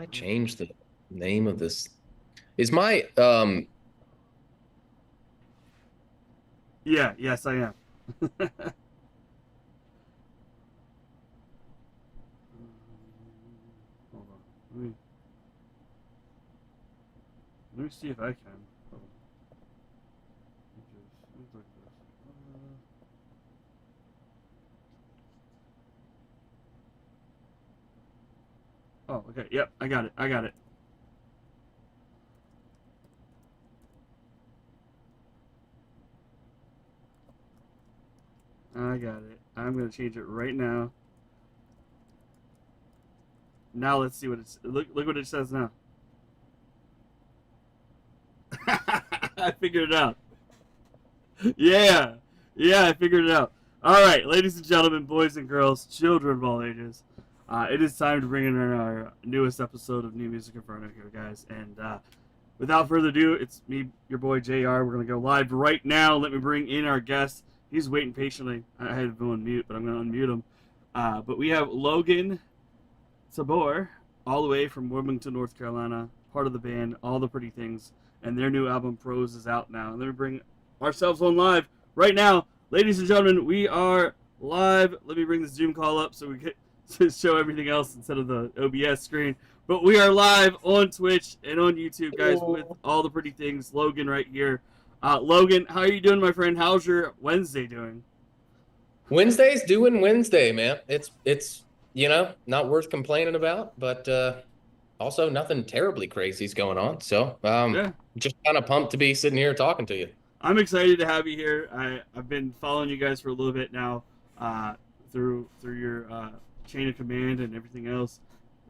I change the name of this? Is my Yeah, yes, I am. Hold on. Let me see if I can. Hold on. Let me look at this. Oh, okay. Yep, I got it. I got it. I got it. I'm gonna change it right now. Now let's see what it's. Look what it says now. I figured it out. Yeah, yeah, I figured it out. All right, ladies and gentlemen, boys and girls, children of all ages, it is time to bring in our newest episode of New Music Inferno here, guys. And without further ado, it's me, your boy JR. We're gonna go live right now. Let me bring in our guest. He's waiting patiently. I had him on mute, but I'm gonna unmute him. But we have Logan Tabor, all the way from Wilmington, North Carolina, part of the band AllThePrettyThings, and their new album Pros is out now. And let me bring ourselves on live right now. Ladies and gentlemen, we are live. Let me bring the Zoom call up so we get to show everything else instead of the OBS screen. But we are live on Twitch and on YouTube, guys, with All the Pretty Things. Logan right here. Logan, how are you doing, my friend? How's your Wednesday doing? Wednesday's doing Wednesday, man. It's not worth complaining about, but also nothing terribly crazy is going on. So Yeah. just kind of pumped to be sitting here talking to you. I'm excited to have you here. I've been following you guys for a little bit now, through your chain of command and everything else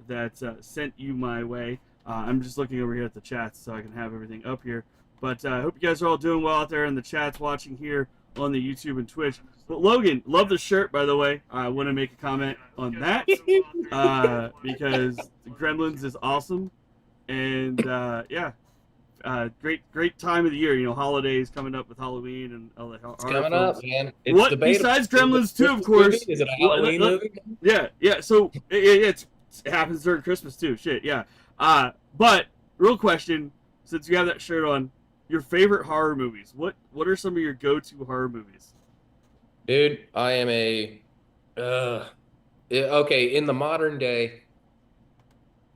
that sent you my way. I'm just looking over here at the chats so I can have everything up here. But I hope you guys are all doing well out there in the chats, watching here on the YouTube and Twitch. But Logan, love the shirt, by the way. I want to make a comment on that because Gremlins is awesome, and yeah. Great time of the year. You know, holidays coming up with Halloween and all the It's coming up, man. It's what debatable. besides Gremlins 2, of course? Is it a Halloween movie? Yeah. So it happens during Christmas too. Shit, yeah. But real question, since you have that shirt on, your favorite horror movies. What are some of your go-to horror movies? Dude, I am okay, in the modern day,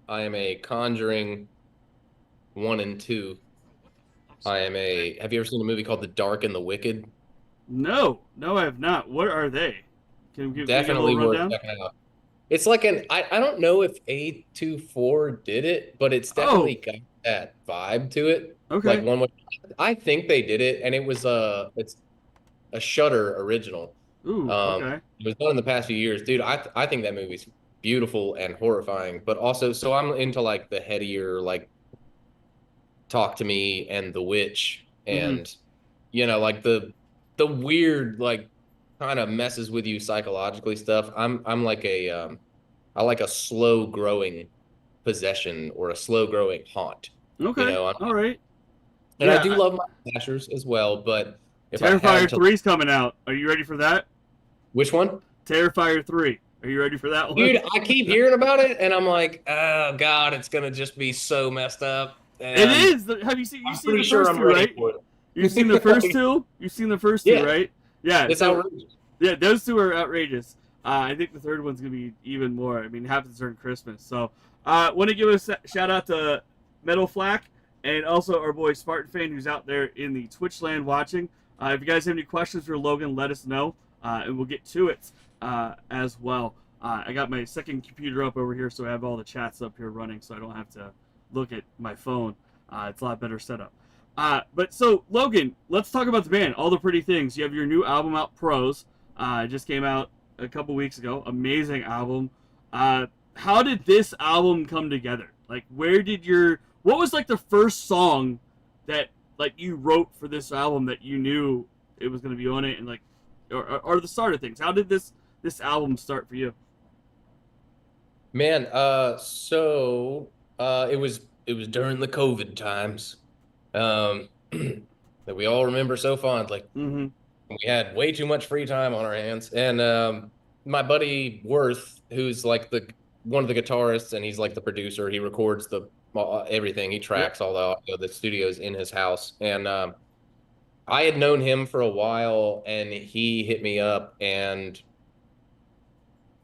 I am a Conjuring 1 and 2. Have you ever seen a movie called The Dark and the Wicked? No, I have not. What are they? Can you Definitely give me a worth rundown? checking out. It's like I don't know if A24 did it, but it's Oh, definitely got that vibe to it. Like okay. one way, I think they did it, and it's a Shudder original. Ooh, okay. It was done in the past few years, dude. I think that movie's beautiful and horrifying, but also so I'm into like the headier, like Talk to Me and The Witch, Mm-hmm. and like the weird, like kind of messes with you psychologically stuff. I'm like I like a slow growing possession or a slow growing haunt. You Okay. know, I'm, All right. and I Yeah. do love my slashers as well, but if I had Terrifier to, 3's coming out. Are you ready for that? which one? Terrifier 3. Are you ready for that one? Dude, I keep hearing about it and I'm like, oh God, it's gonna just be so messed up. It And is. Have you seen? You've I'm seen pretty the sure first I'm two, ready right? for You've seen the it. first two. You've seen the first two, Yeah, right? Yeah. it's So outrageous. yeah, those two are outrageous. I think the third one's gonna be even more. I mean, it happens during Christmas. So, want to give a shout out to Metal Flack and also our boy Spartan Fan who's out there in the Twitch land watching. If you guys have any questions for Logan, let us know, and we'll get to it as well. I got my second computer up over here, so I have all the chats up here running, so I don't have to look at my phone. It's a lot better setup. But so, Logan, let's talk about the band, All the Pretty Things. You have your new album out, Pros. It just came out a couple weeks ago. Amazing album. How did this album come together? Like, what was like the first song that like you wrote for this album that you knew it was going to be on it, and like, or the start of things? How did this album start for you? Man, it was during the COVID times, um, that we all remember so fondly. Mm-hmm. We had way too much free time on our hands, and my buddy Worth, who's like one of the guitarists, and he's like the producer. He records the everything. He Yep. tracks all the audio. The studio's in his house, and I had known him for a while, and he hit me up and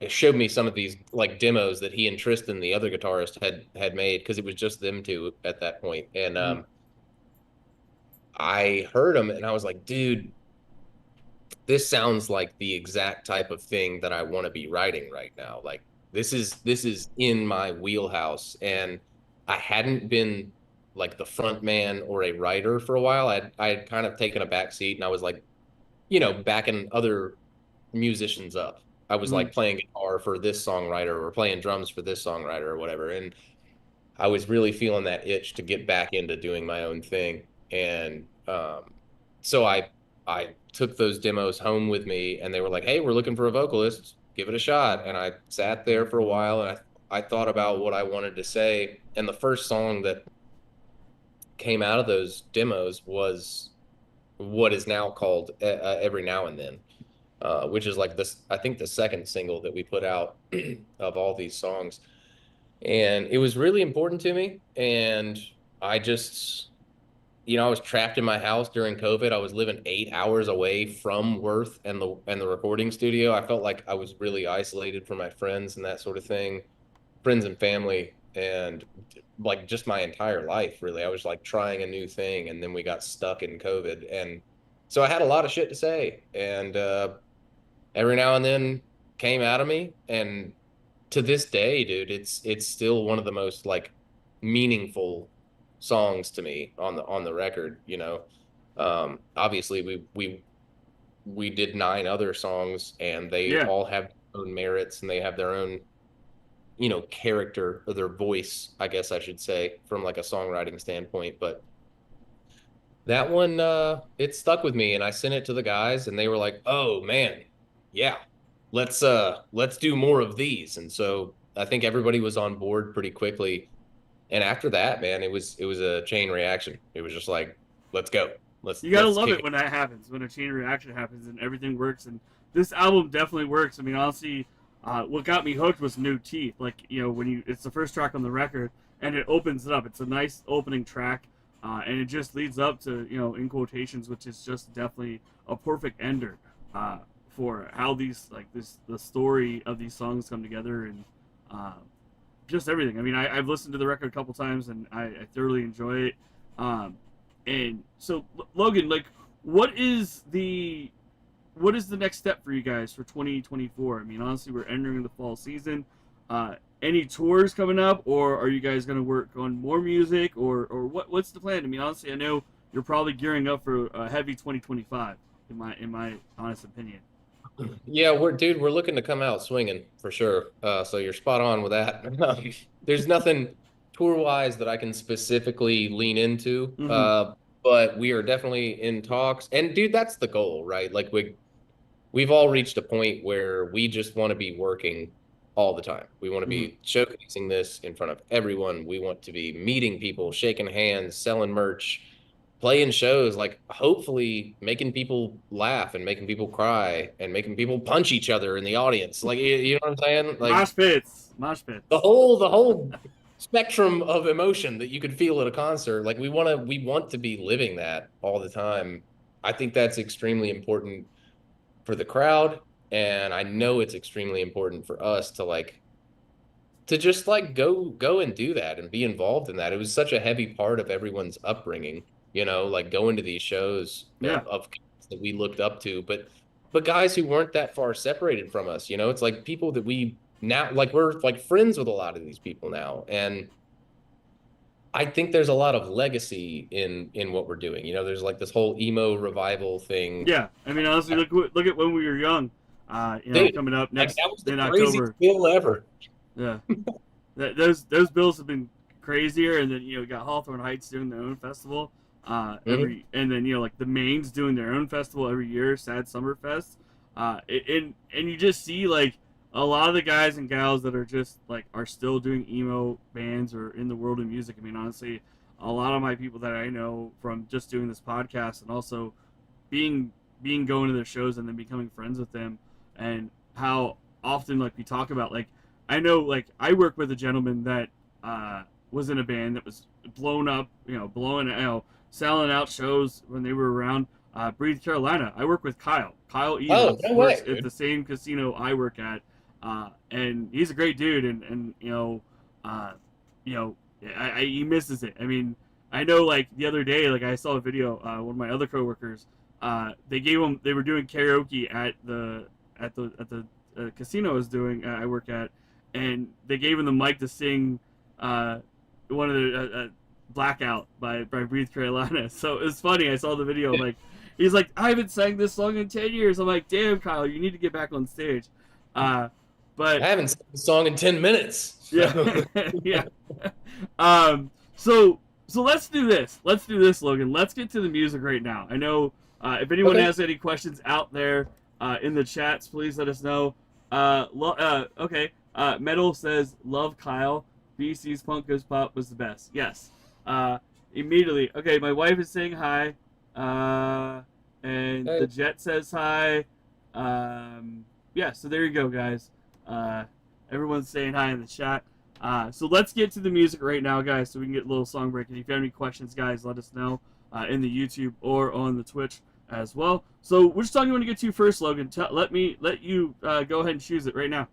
it showed me some of these like demos that he and Tristan, the other guitarist, had made because it was just them two at that point. And Mm. I heard them, and I was like, dude, this sounds like the exact type of thing that I want to be writing right now. Like this is in my wheelhouse. And I hadn't been like the front man or a writer for a while. I had kind of taken a back seat, and I was like, backing other musicians up. I was Mm. like playing guitar for this songwriter or playing drums for this songwriter or whatever. And I was really feeling that itch to get back into doing my own thing. And so I took those demos home with me, and they were like, "Hey, we're looking for a vocalist. Give it a shot." And I sat there for a while, and I thought about what I wanted to say. And the first song that came out of those demos was what is now called Every Now and Then, which is like this, I think the second single that we put out of all these songs. And it was really important to me. And I just, I was trapped in my house during COVID. I was living 8 hours away from Worth and the recording studio. I felt like I was really isolated from my friends and that sort of thing, friends and family, and like just my entire life, really. I was like trying a new thing, and then we got stuck in COVID. And so I had a lot of shit to say. And every now and then came out of me. And to this day, dude, it's still one of the most like meaningful songs to me on the record. Obviously we did 9 other songs, and they Yeah. all have their own merits, and they have their own character, or their voice, I guess I should say, from like a songwriting standpoint. But that one, it stuck with me, and I sent it to the guys, and they were like, "Oh man, yeah, let's do more of these." And so I think everybody was on board pretty quickly. And after that, man, it was a chain reaction. It was just like, let's go. Let's You gotta let's love kick it it. when that happens, when a chain reaction happens and everything works. And this album definitely works. I mean, honestly, what got me hooked was New Teeth. Like, it's the first track on the record, and it opens it up. It's a nice opening track, and it just leads up to, in quotations, which is just definitely a perfect ender for how the story of these songs come together, and uh, just everything. I mean, I've listened to the record a couple times, and I thoroughly enjoy it. Um, and so, Logan, like, what is the next step for you guys for 2024? I mean, honestly, we're entering the fall season. Any tours coming up, or are you guys going to work on more music, or what's the plan? I mean, honestly, I know you're probably gearing up for a heavy 2025, in my honest opinion. Yeah, we're looking to come out swinging for sure. So you're spot on with that. There's nothing tour wise that I can specifically lean into. Mm-hmm. But we are definitely in talks. And dude, that's the goal, right? Like we've all reached a point where we just want to be working all the time. We want to Mm-hmm. be showcasing this in front of everyone. We want to be meeting people, shaking hands, selling merch, playing shows, like hopefully making people laugh and making people cry and making people punch each other in the audience. Like, you know what I'm saying? Like Mosh the pits. whole spectrum of emotion that you could feel at a concert. Like we want to be living that all the time. I think that's extremely important for the crowd, and I know it's extremely important for us to just like go and do that and be involved in that. It was such a heavy part of everyone's upbringing, like going to these shows Yeah. of that we looked up to, but guys who weren't that far separated from us. It's like people that we now, like, we're like friends with a lot of these people now. And I think there's a lot of legacy in what we're doing. There's like this whole emo revival thing. Yeah. I mean, honestly, look at when we were young. Dude, Coming up like next that was the in craziest October. bill ever. Yeah. Those bills have been crazier, and then you got Hawthorne Heights doing their own festival Mhm. and then like the Mains doing their own festival every year, Sad Summer Fest, and you just see like a lot of the guys and gals that are just like are still doing emo bands or in the world of music. I mean, honestly, a lot of my people that I know from just doing this podcast and also being going to their shows and then becoming friends with them, and how often like we talk about like I know, like, I work with a gentleman that was in a band that was blown up, selling out shows when they were around. Breathe, Carolina. I work with Kyle. Kyle Oh, Edens no works way, at dude. the same casino I work at, and he's a great dude. And you know, he misses it. I mean, I know, like, the other day, like, I saw a video. One of my other coworkers, they were doing karaoke at the casino I was doing. I work at, and they gave him the mic to sing one of the Blackout by Breathe Carolina. So it was funny. I saw the video. I'm like, he's like, I haven't sang this song in 10 years. I'm like, damn, Kyle, you need to get back on stage. But I haven't sung the song in 10 minutes. yeah, yeah. So let's do this. Let's do this, Logan. Let's get to the music right now. I know if anyone Okay. has any questions out there in the chats, please let us know. Okay. Metal says, love Kyle. BC's Punk Goes Pop was the best. Yes. Immediately. Okay, my wife is saying hi. And Hey. the Jet says hi. Yeah, so there you go, guys. Everyone's saying hi in the chat. So let's get to the music right now, guys, so we can get a little song break. And if you have any questions, guys, let us know in the YouTube or on the Twitch as well. So which song you want to get to first, Logan? Let you go ahead and choose it right now.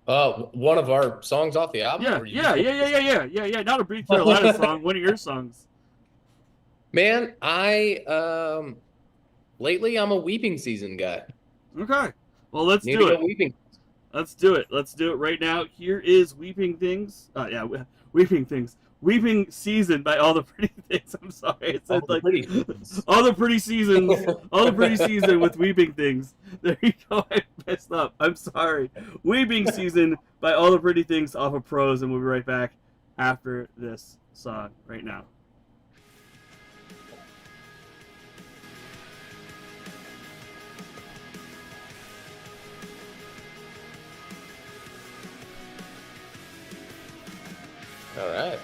One of our songs off the album? Yeah. Not a Breathe Carolina song. One of your songs. Man, lately I'm a Weeping Season guy. Okay. Well, let's Need do to it. go Weeping. Let's do it. Let's do it right now. Here is Weeping Things. Weeping Things. Weeping Season by All the Pretty Things. I'm sorry. It said like All the Pretty Seasons. All the Pretty Season with Weeping Things. There you go. I messed up. I'm sorry. Weeping Season by All the Pretty Things off of Pros, and we'll be right back after this song right now. All right.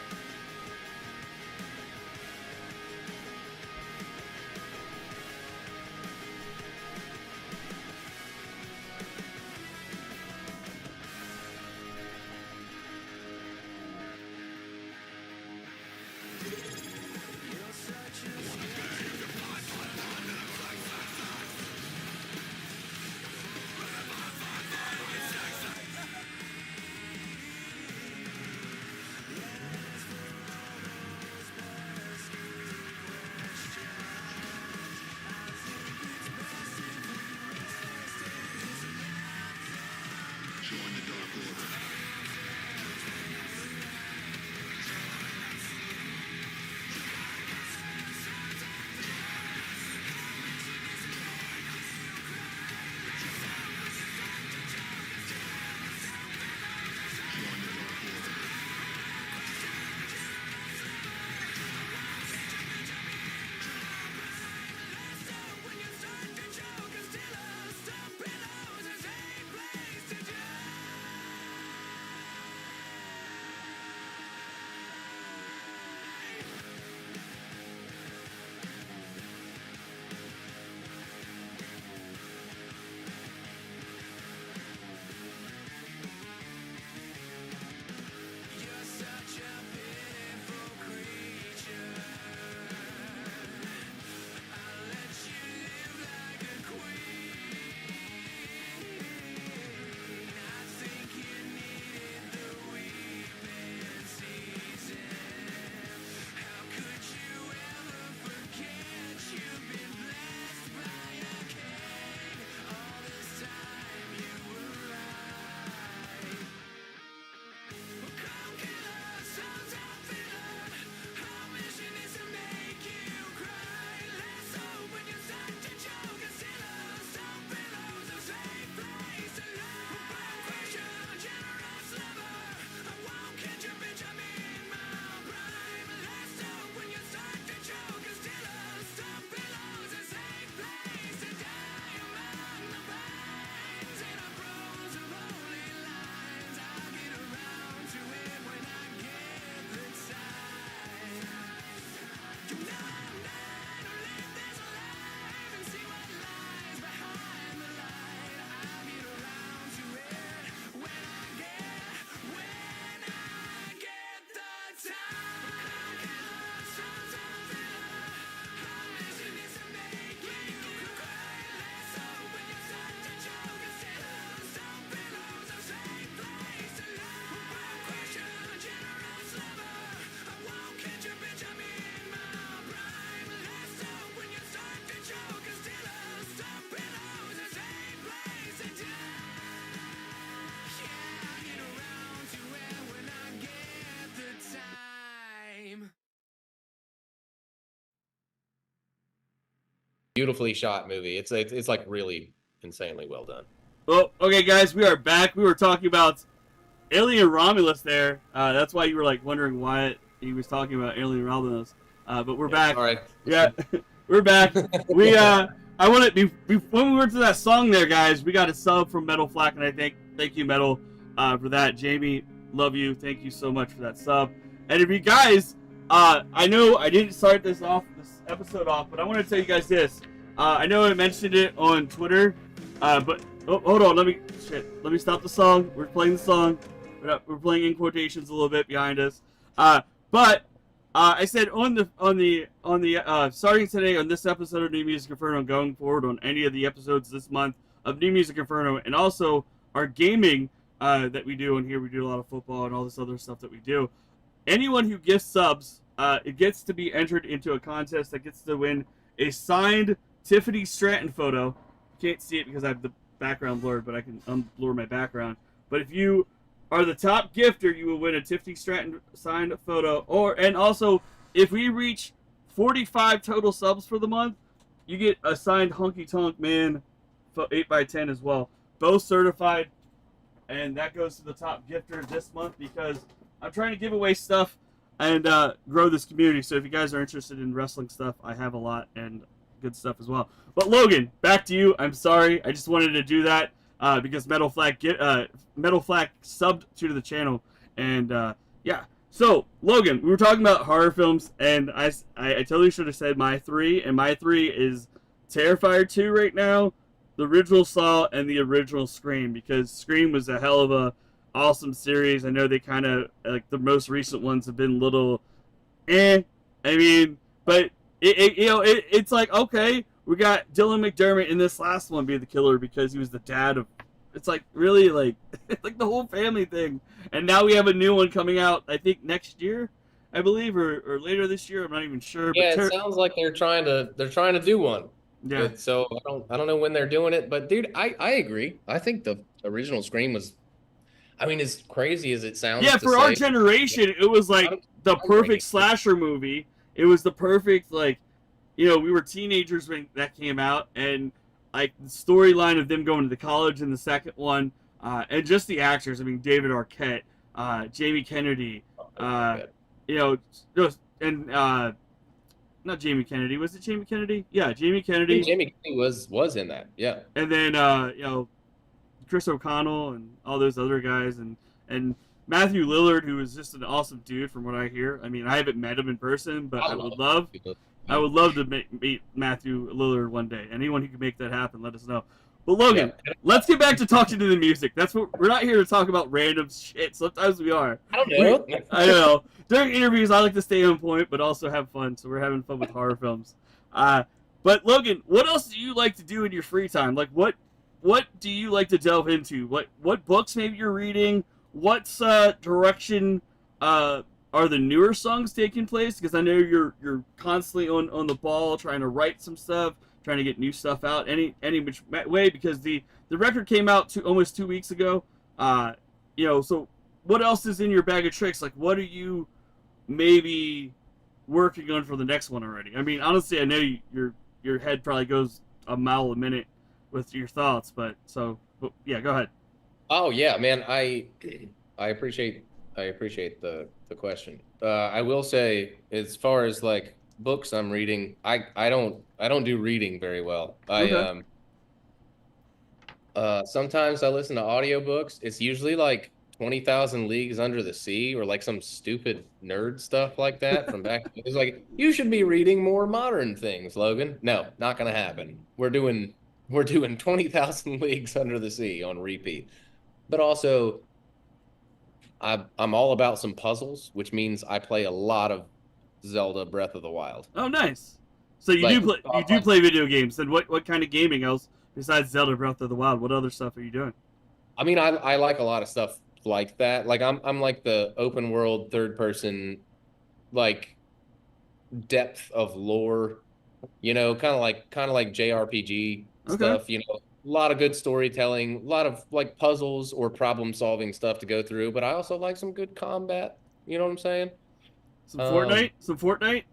beautifully shot movie. It's like really insanely well done. Well, okay, guys, we are back. We were talking about Alien Romulus there. That's why you were like wondering why he was talking about Alien Romulus. But we're back. Sorry. Yeah, we're back. We I want to when we went to that song there, guys. We got a sub from Metal Flack, and I thank you, Metal, for that. Jamie, love you. Thank you so much for that sub. And if you guys, I know I didn't start this episode off, but I want to tell you guys this. I know I mentioned it on Twitter, but hold on. Let me stop the song. We're playing the song. We're playing in quotations a little bit behind us. But I said on the starting today on this episode of New Music Inferno, going forward on any of the episodes this month of New Music Inferno, and also our gaming that we do on here. We do a lot of football and all this other stuff that we do. Anyone who gets subs, it gets to be entered into a contest that gets to win a signed Tiffany Stratton photo. You can't see it because I have the background blurred, but I can unblur my background. But if you are the top gifter, you will win a Tiffany Stratton signed photo. And also, if we reach 45 total subs for the month, you get a signed Honky Tonk Man 8x10 as well. Both certified, and that goes to the top gifter this month because I'm trying to give away stuff and grow this community. So if you guys are interested in wrestling stuff, I have a lot and good stuff as well. But Logan, back to you. I'm sorry. I just wanted to do that because Metal Flag subbed to the channel. And yeah. So, Logan, we were talking about horror films, and I totally should have said my three. And my three is Terrifier 2 right now, the original Saw, and the original Scream. Because Scream was a hell of a awesome series. I know they kind of, like, the most recent ones have been little I mean, but it's like, okay, we got Dylan McDermott in this last one be the killer because he was the dad of, it's like really like like the whole family thing. And now we have a new one coming out, I think next year, I believe, or later this year. I'm not even sure. Yeah, it sounds like they're trying to do one. Yeah. So I don't know when they're doing it, but dude, I agree. I think the original Scream was, I mean, as crazy as it sounds. Yeah, for our generation, it was like the perfect slasher movie. It was the perfect, like, you know, we were teenagers when that came out, and like the storyline of them going to the college in the second one, and just the actors. I mean, David Arquette, Jamie Kennedy, you know, and not Jamie Kennedy. Was it Jamie Kennedy? Yeah, Jamie Kennedy. Jamie Kennedy was in that. Yeah. And then you know, Chris O'Connell and all those other guys, and Matthew Lillard, who is just an awesome dude from what I hear. I mean, I haven't met him in person, but I would love to meet Matthew Lillard one day. Anyone who can make that happen, let us know. But Logan, let's get back to talking to the music. That's what we're not here to talk about random shit. Sometimes we are. I don't know. I know. During interviews, I like to stay on point, but also have fun. So we're having fun with horror films. But Logan, what else do you like to do in your free time? Like, what do you like to delve into? What books maybe you're reading? What's direction are the newer songs taking place? Because I know you're constantly on the ball trying to write some stuff, trying to get new stuff out any which way, because the record came out almost 2 weeks ago. You know, so what else is in your bag of tricks? Like, what are you maybe working on for the next one already? I mean, honestly, I know your head probably goes a mile a minute with your thoughts, but yeah, go ahead. Oh yeah, man. I appreciate the question. I will say, as far as like books I'm reading, I don't do reading very well. Okay. Sometimes I listen to audiobooks. It's usually like 20,000 Leagues Under the Sea or like some stupid nerd stuff like that from back. It's like, you should be reading more modern things, Logan. No, not gonna happen. We're doing 20,000 Leagues Under the Sea on repeat. But also, I'm all about some puzzles, which means I play a lot of Zelda Breath of the Wild. Oh, nice. So you do play video games. And what kind of gaming else besides Zelda Breath of the Wild? What other stuff are you doing? I mean, I like a lot of stuff like that. Like I'm like the open world third person, like depth of lore, you know, kind of like JRPG stuff, you know. A lot of good storytelling, a lot of like puzzles or problem solving stuff to go through, but I also like some good combat. You know what I'm saying? Some Fortnite?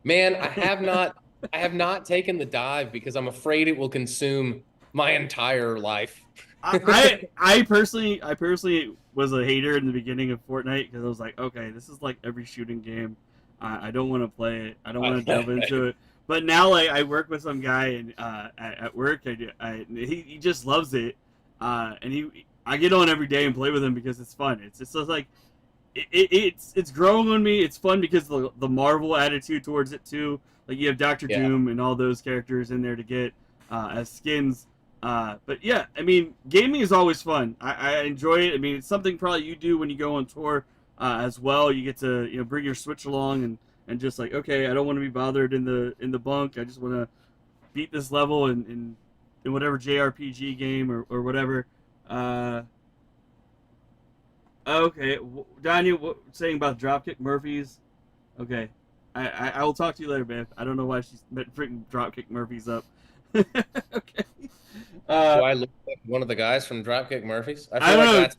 Man, I have not I have not taken the dive because I'm afraid it will consume my entire life. I personally was a hater in the beginning of Fortnite because I was like, okay, this is like every shooting game. I don't want to play it. I don't want to delve into it. But now, like, I work with some guy and at work. He just loves it, and I get on every day and play with him because it's fun. It's just like it's growing on me. It's fun because the Marvel attitude towards it too. Like you have Doctor Yeah. Doom and all those characters in there to get as skins. But yeah, I mean, gaming is always fun. I enjoy it. I mean, it's something probably you do when you go on tour as well. You get to bring your Switch along and just like, okay, I don't want to be bothered in the bunk. I just want to beat this level in whatever JRPG game or whatever. Uh, okay, Daniel, what saying about Dropkick Murphys? Okay, I will talk to you later, babe. I don't know why she's freaking Dropkick Murphys up. Okay. Do Uh, I look like one of the guys from Dropkick Murphys? I I feel don't like know. that's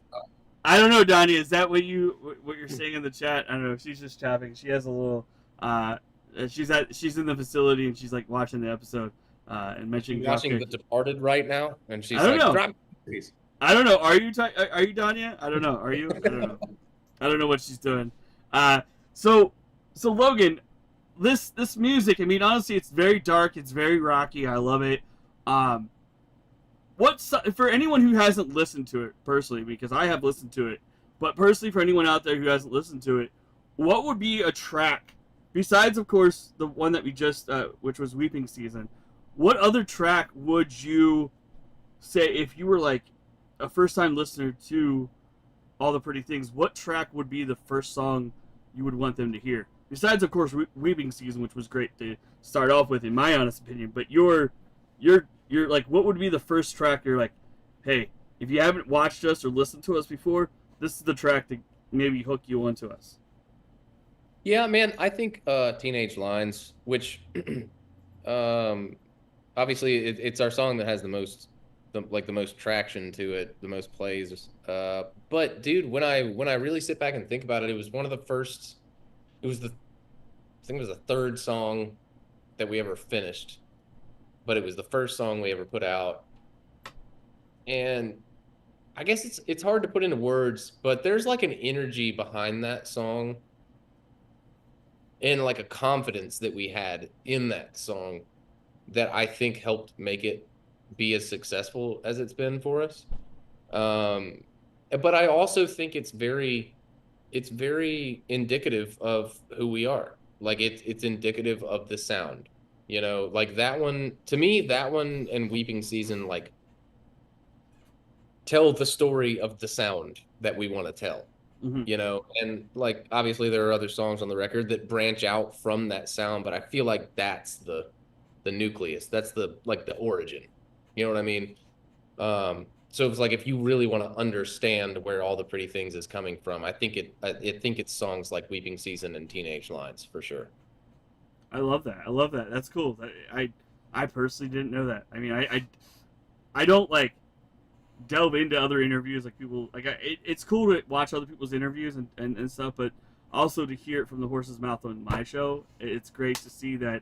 I don't know, Donnie. Is that what you're saying in the chat? I don't know. She's just tapping. She has a little. She's in the facility and she's like watching the episode and mentioning watching Dropkick. The Departed right now, and I she's don't like, know. "Drop Murphys." I don't know. Are you Danya? I don't know. Are you? I don't know. I don't know what she's doing. Uh, so so Logan, this music. I mean, honestly, it's very dark. It's very rocky. I love it. Um, for anyone who hasn't listened to it personally, because I have listened to it, but personally for anyone out there who hasn't listened to it, what would be a track besides, of course, the one that we just, which was Weeping Season? What other track would you say if you were like a first-time listener to All the Pretty Things? What track would be the first song you would want them to hear? Besides, of course, Weeping Season, which was great to start off with, in my honest opinion. But you're like, what would be the first track you're like, hey, if you haven't watched us or listened to us before, this is the track to maybe hook you onto us. Yeah, man, I think Teenage Lines, which um obviously it's our song that has the most traction to it, the most plays. But dude, when I really sit back and think about it, it was one of the first it was the I think it was the third song that we ever finished, but it was the first song we ever put out. And I guess it's hard to put into words, but there's like an energy behind that song and like a confidence that we had in that song that I think helped make it be as successful as it's been for us. Um, but I also think it's very indicative of who we are. Like it's indicative of the sound. Like that one to me, that one and Weeping Season like tell the story of the sound that we want to tell. Mm-hmm. And like obviously there are other songs on the record that branch out from that sound, but I feel like that's the nucleus. That's the like the origin. You know what I mean? So it's like if you really want to understand where All the Pretty Things is coming from, I think it's songs like Weeping Season and Teenage Lines for sure. I love that. I love that. That's cool. I personally didn't know that. I mean, I don't like delve into other interviews like people like it's cool to watch other people's interviews and stuff, but also to hear it from the horse's mouth on my show. It's great to see that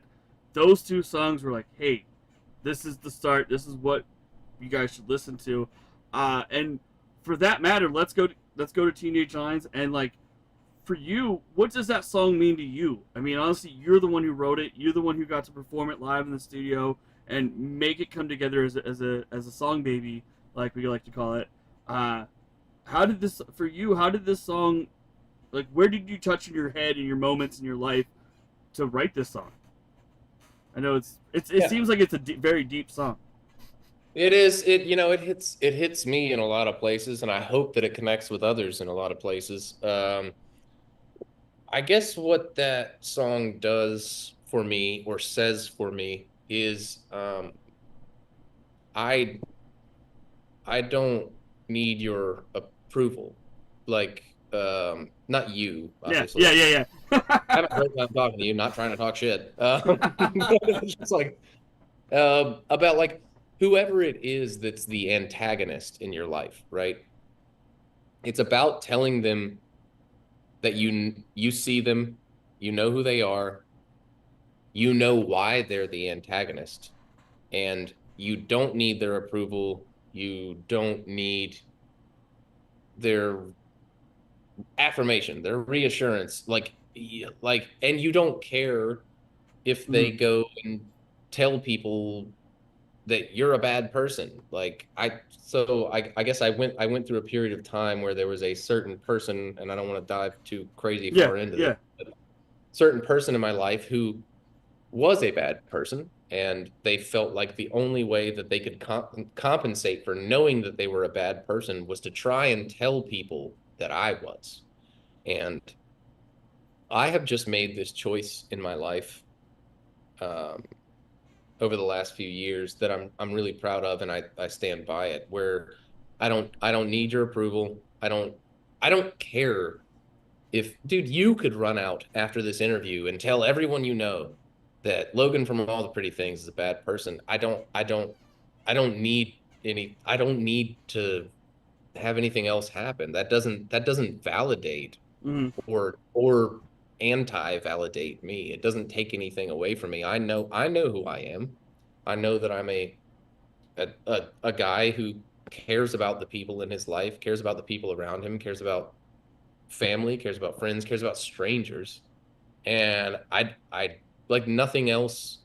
those two songs were like, hey, this is the start, this is what you guys should listen to. And for that matter, let's go to Teenage Lines. And like, for you, what does that song mean to you? I mean, honestly, you're the one who wrote it, you're the one who got to perform it live in the studio and make it come together as a song baby, like we like to call it. How did this for you? How did this song, like, where did you touch in your head in your moments in your life to write this song? I know it Yeah. seems like it's a very deep song. It is it hits me in a lot of places, and I hope that it connects with others in a lot of places. I guess what that song does for me or says for me is I I don't need your approval. Like, not you, Yeah, obviously. yeah, yeah, I yeah. haven't heard I'm talking to you, not trying to talk shit. It's just like about like whoever it is that's the antagonist in your life, right? It's about telling them that you see them, you know who they are, you know why they're the antagonist, and you don't need their approval. You don't need their affirmation, their reassurance. And you don't care if they Mm-hmm. go and tell people that you're a bad person. I guess I went through a period of time where there was a certain person, and I don't want to dive too crazy Yeah, far into this, yeah. but certain person in my life who was a bad person, and they felt like the only way that they could compensate for knowing that they were a bad person was to try and tell people that I was. And I have just made this choice in my life, um, over the last few years that I'm really proud of, and I stand by it. Where I don't need your approval. I don't care if, dude, you could run out after this interview and tell everyone you know that Logan from All the Pretty Things is a bad person. I don't need to have anything else happen. That doesn't validate Mm-hmm. or anti-validate me. It doesn't take anything away from me. I know who I am. I know that I'm a guy who cares about the people in his life, cares about the people around him, cares about family, cares about friends, cares about strangers. And I like nothing else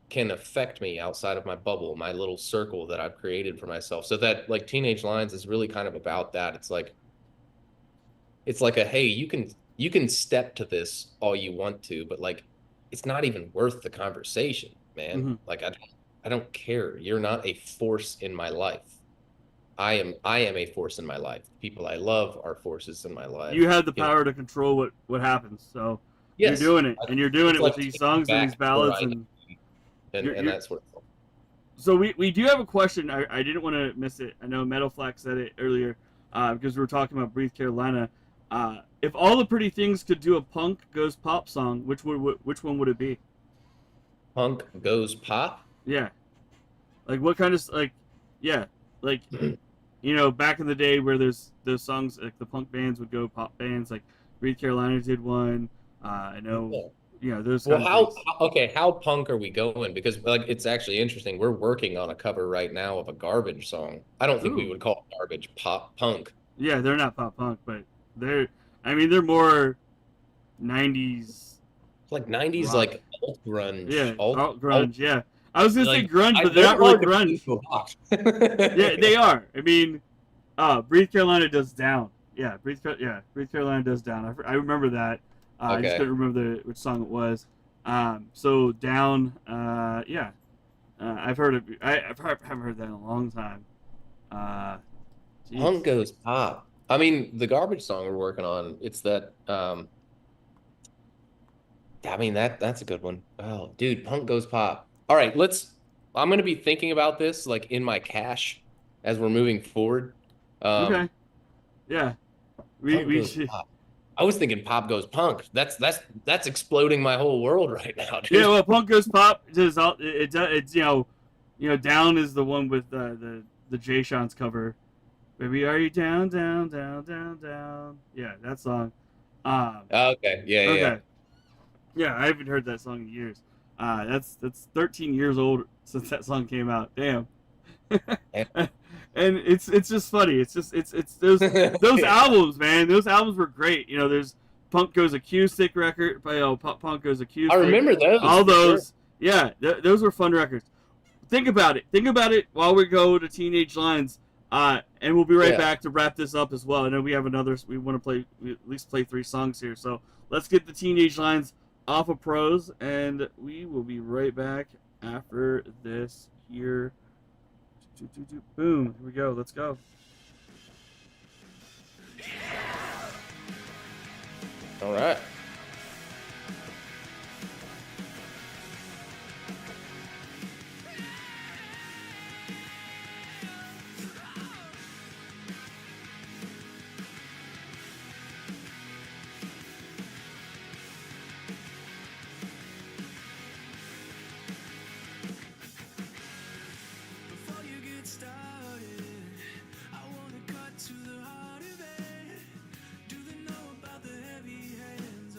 can affect me outside of my bubble, my little circle that I've created for myself. So that like Teenage Lions is really kind of about that. It's like a, hey, you can step to this all you want to, but like it's not even worth the conversation, man. Mm-hmm. Like I don't care. You're not a force in my life. I am a force in my life. The people I love are forces in my life. You have the You know, power to control what happens. So you're yes, doing it, and you're doing it's it with like these taking songs and these back where ballads, I and and you're. that sort of thing. So we do have a question. I didn't want to miss it. I know Metal Flax said it earlier because we were talking about Breathe Carolina. If All the Pretty Things could do a punk goes pop song, which one would it be? Punk goes pop. Yeah, like what kind of like, yeah, like back in the day where there's those songs like the punk bands would go pop bands like Breathe Carolina did one. I know, Yeah. those Well, kind of things. okay, how punk are we going? Because like it's actually interesting. We're working on a cover right now of a garbage song. I don't think we Ooh, would call it garbage pop punk. yeah, they're not pop punk, but they're. I mean, they're more '90s It's like 90s rock. like alt grunge. Yeah, alt Alt grunge. Yeah, I was gonna say like grunge, but they're they're not really hard to put grunge. into a box. Yeah, they are. I mean, Breathe Carolina does down. Yeah, Breathe Carolina does down. I remember that. I just Okay. couldn't remember which song it was. So down. Yeah, I've heard it. Haven't heard that in a long time. Uh, Punk Jeez. goes pop. I mean, the garbage song we're working on, it's that I mean that's a good one. Oh, dude, punk goes pop. All right, I'm gonna be thinking about this like in my cache as we're moving forward. Okay. Um, Yeah. We punk we goes should. pop. I was thinking pop goes punk. That's exploding my whole world right now, Yeah. dude. Well, Punk Goes Pop does all. It's down is the one with the Jay Sean's cover. Baby, are you down, down, down, down, down? Yeah, that song. Um, Okay, yeah, yeah, okay. Yeah, I haven't heard that song in years. That's 13 years old since that song came out. Damn. yeah. And it's just funny. It's those albums, man. Those albums were great. There's Punk Goes Acoustic record, Punk Goes I Acoustic. remember those All for sure. those, yeah, those were fun records. Think about it. Think about it while we go to Teenage Lines. And we'll be right Yeah. back to wrap this up as well. I know we have another. We want to at least play 3 songs here. So let's get the Teenage Lines off of Pros, and we will be right back after this here. Boom. Here we go. Let's go. All right. Before you get started, I wanna cut to the heart of it. Do they know about the heavy hand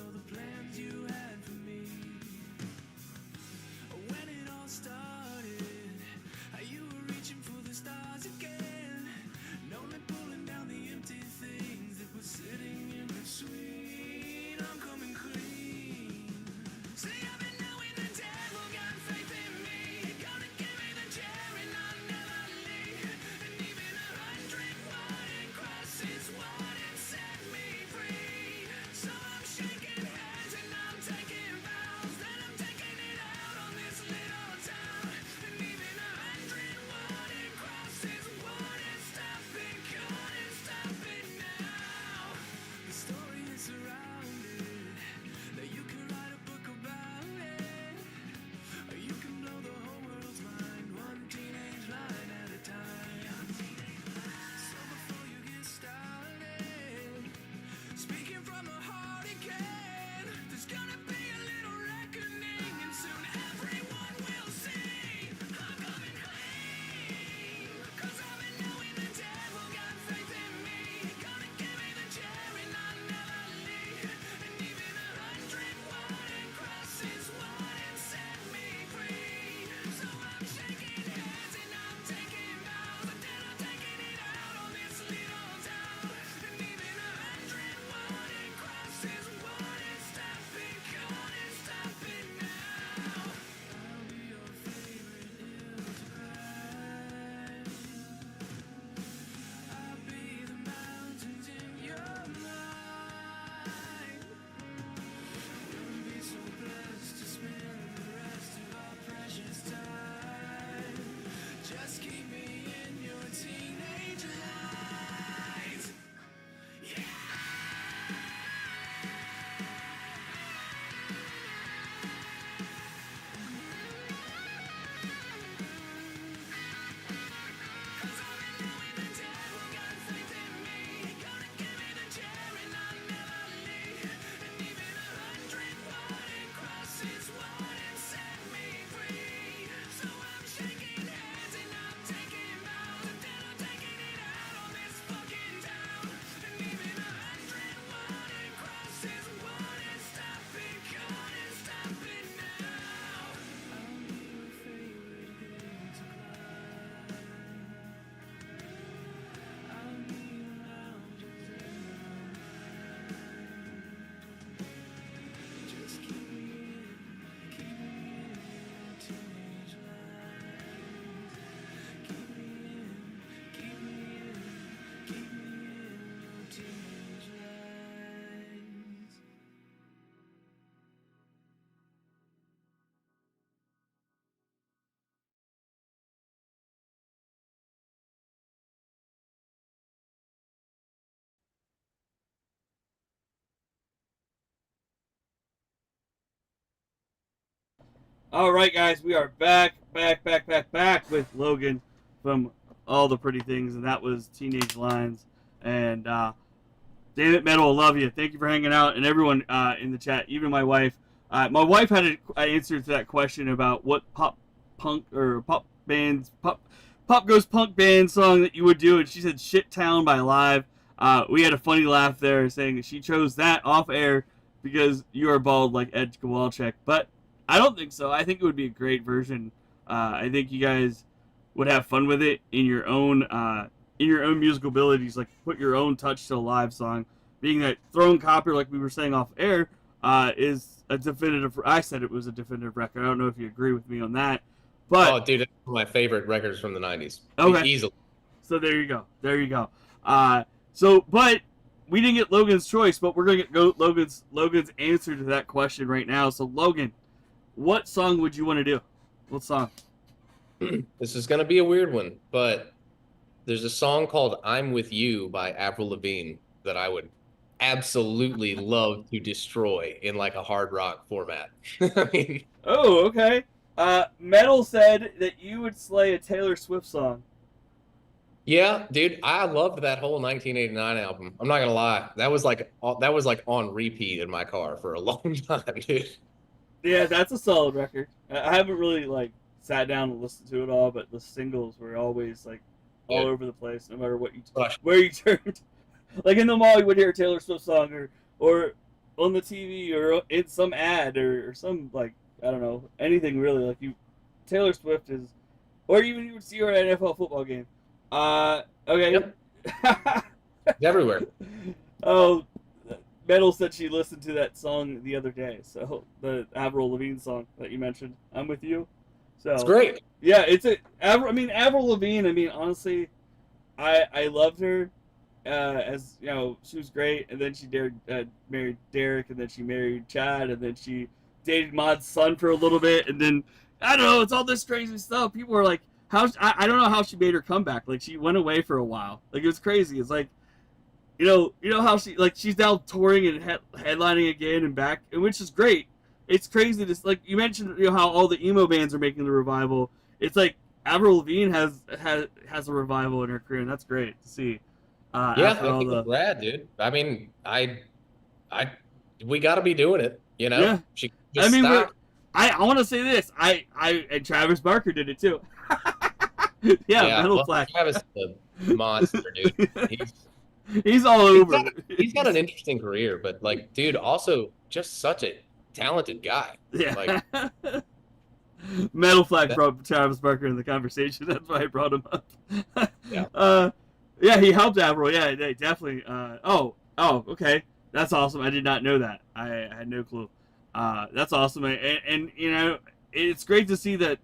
All right, guys, we are back with Logan from All the Pretty Things, and that was Teenage Lines. And damn it, Metal, I love you. Thank you for hanging out, and everyone in the chat, even my wife. My wife had an answer to that question about what pop goes punk band song that you would do, and she said "Shit Town" by Live. We had a funny laugh there, saying that she chose that off air because you are bald like Ed Kowalczyk, but I don't think so. I think it would be a great version. I think you guys would have fun with it in your own musical abilities. Like put your own touch to a live song. Being that Throne Copper, like we were saying off air, is a definitive. I said it was a definitive record. I don't know if you agree with me on that, but Oh, dude, that's one of my favorite records from the '90s. okay. Easily. So there you go. But we didn't get Logan's choice, but we're gonna get Logan's answer to that question right now. So Logan, what song would you want to do? What song? This is gonna be a weird one, but there's a song called "I'm With You" by Avril Lavigne that I would absolutely love to destroy in like a hard rock format. I mean, Oh, okay. Metal said that you would slay a Taylor Swift song. yeah, dude, I loved that whole 1989 album. I'm not gonna lie, that was like on repeat in my car for a long time, dude. Yeah, that's a solid record. I haven't really like sat down and listened to it all, but the singles were always like all Yeah. over the place, no matter what Gosh. where you turned. Like in the mall, you would hear a Taylor Swift song, or on the TV, or in some ad, or some like I don't know anything really. Like Taylor Swift is, or even you would see her at an NFL football game. Okay. Yep. It's everywhere. Oh, Metal said she listened to that song the other day. So the Avril Lavigne song that you mentioned, "I'm With You." So It's great. yeah, Avril Lavigne. I mean, honestly, I loved her. As you know, she was great, and then she married Derek, and then she married Chad, and then she dated Mod's son for a little bit, and then I don't know, it's all this crazy stuff. People are like, I don't know how she made her comeback. Like she went away for a while. Like it was crazy. It's like, you know how she's now touring and headlining again and back, and which is great. It's crazy to like you mentioned, how all the emo bands are making the revival. It's like Avril Lavigne has a revival in her career, and that's great to see. Yeah, I think it's rad, dude. I mean, we got to be doing it, you know? Yeah. She just I mean, stopped. I want to say this. And Travis Barker did it too. yeah, Metal well, Flash. Travis is a monster, dude. He's all over. He's got an interesting career, but like, dude, also just such a talented guy. Yeah. Like, Metal Flash brought Travis Barker in the conversation. That's why I brought him up. Yeah. Yeah, he helped Avril. Yeah, they definitely. Okay. That's awesome. I did not know that. I had no clue. That's awesome. And it's great to see that,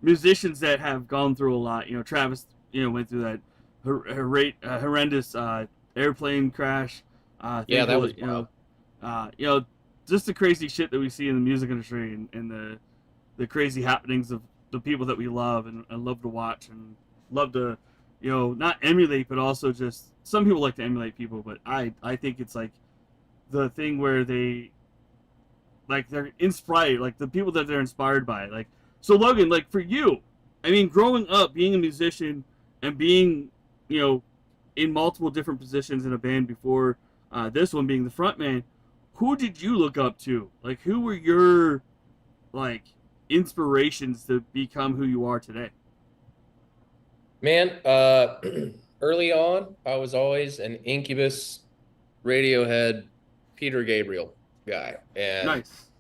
musicians that have gone through a lot. Travis, went through that horrendous airplane crash. Yeah, that was wild. Just the crazy shit that we see in the music industry and the crazy happenings of the people that we love and love to watch and love to, not emulate, but also just some people like to emulate people, but I think it's like the thing where they're inspired, like the people that they're inspired by. Like, so Logan, like for you, I mean, growing up, being a musician and being, in multiple different positions in a band before this one being the front man, who did you look up to? Like, who were your, like, inspirations to become who you are today? Man, early on, I was always an Incubus, Radiohead, Peter Gabriel guy. And Nice.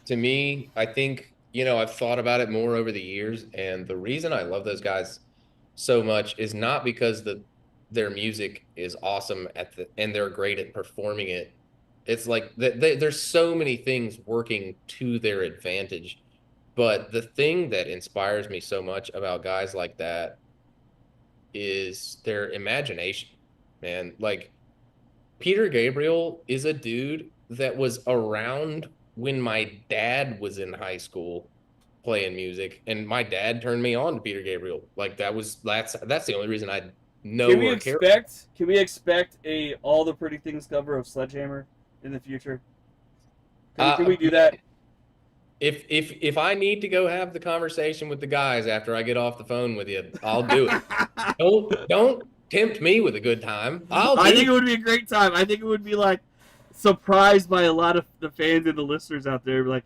to me, I think, I've thought about it more over the years, and the reason I love those guys so much is not because their music is awesome and they're great at performing it. It's like there's so many things working to their advantage. But the thing that inspires me so much about guys like that is their imagination, man. Like, Peter Gabriel is a dude that was around when my dad was in high school playing music, and my dad turned me on to Peter Gabriel. Like, that's the only reason I know Can we or care. expect a All the Pretty Things cover of Sledgehammer in the future? Can we do that? If I need to go have the conversation with the guys after I get off the phone with you, I'll do it. Don't tempt me with a good time. I think it would be a great time. I think it would be like surprised by a lot of the fans and the listeners out there. Like